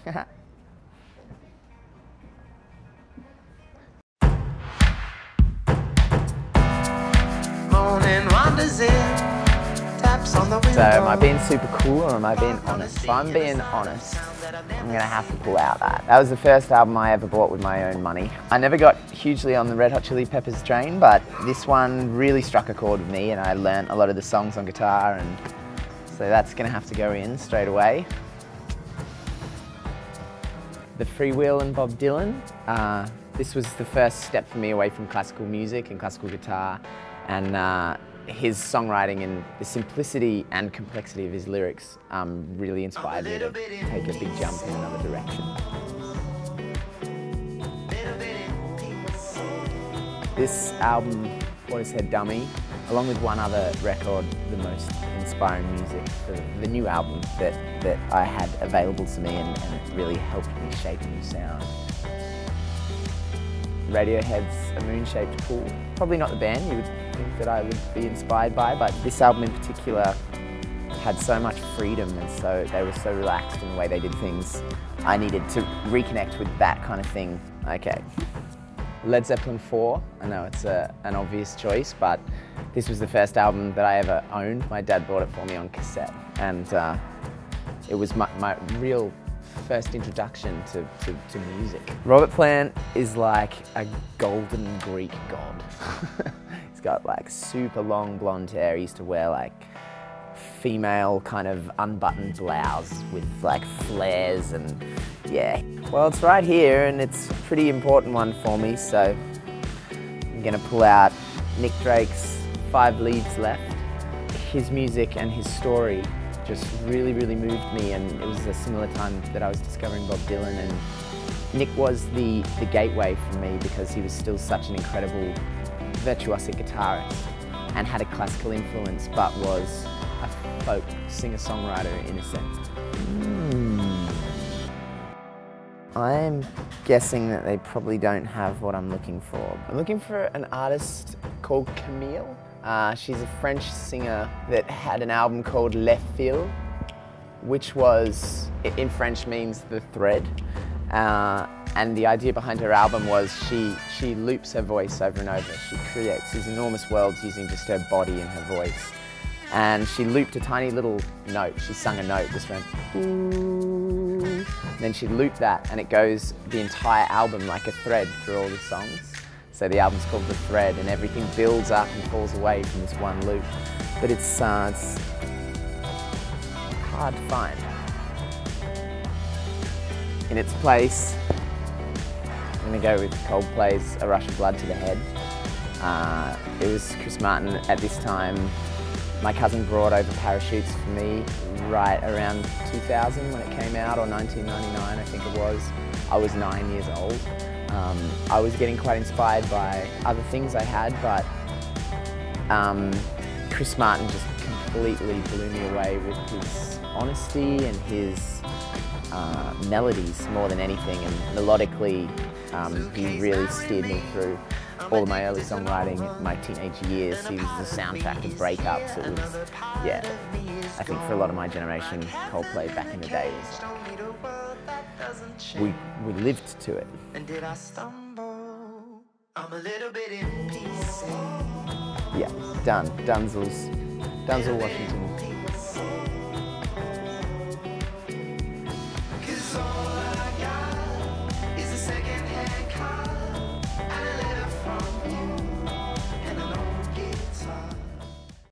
So am I being super cool or am I being honest? If I'm being honest, I'm gonna have to pull out that. That was the first album I ever bought with my own money. I never got hugely on the Red Hot Chili Peppers train, but this one really struck a chord with me and I learnt a lot of the songs on guitar, and so that's gonna have to go in straight away. The Freewheel and Bob Dylan. This was the first step for me away from classical music and classical guitar, and his songwriting and the simplicity and complexity of his lyrics really inspired me to take a big jump in another direction. This album, What Is Her Dummy, along with one other record, the most inspiring music for the new album that I had available to me, and it really helped me shape a new sound. Radiohead's A Moon-Shaped Pool. Probably not the band you would think that I would be inspired by, but this album in particular had so much freedom, and so they were so relaxed in the way they did things. I needed to reconnect with that kind of thing. Okay. Led Zeppelin 4, I know it's an obvious choice, but this was the first album that I ever owned. My dad bought it for me on cassette, and it was my real first introduction to music. Robert Plant is like a golden Greek god. He's got like super long blonde hair. He used to wear like female kind of unbuttoned blouse with like flares, and yeah. Well, it's right here and it's a pretty important one for me, so I'm gonna pull out Nick Drake's 5 Leaves Left. His music and his story just really moved me, and it was a similar time that I was discovering Bob Dylan, and Nick was the gateway for me because he was still such an incredible virtuosic guitarist and had a classical influence but was a folk singer-songwriter in a sense. I'm guessing that they probably don't have what I'm looking for. I'm looking for an artist called Camille. She's a French singer that had an album called Le Fil, which was, in French means the thread. And the idea behind her album was she loops her voice over and over. She creates these enormous worlds using just her body and her voice. And she looped a tiny little note. She sung a note, just went, ooh. And then she looped that, and it goes the entire album like a thread through all the songs. So the album's called The Thread, and everything builds up and falls away from this one loop. But it's hard to find. In its place, I'm gonna go with Coldplay's A Rush of Blood to the Head. It was Chris Martin at this time. My cousin brought over Parachutes for me right around 2000 when it came out, or 1999 I think it was. I was 9 years old. I was getting quite inspired by other things I had, but Chris Martin just completely blew me away with his honesty and his melodies more than anything, and melodically he really steered me through all of my early songwriting, my teenage years. He was the soundtrack to breakups. It was, yeah, I think for a lot of my generation, Coldplay back in the day was like, we lived to it. And did I stumble? I'm a little bit in pieces. Yeah, done. Dunzel, Washington.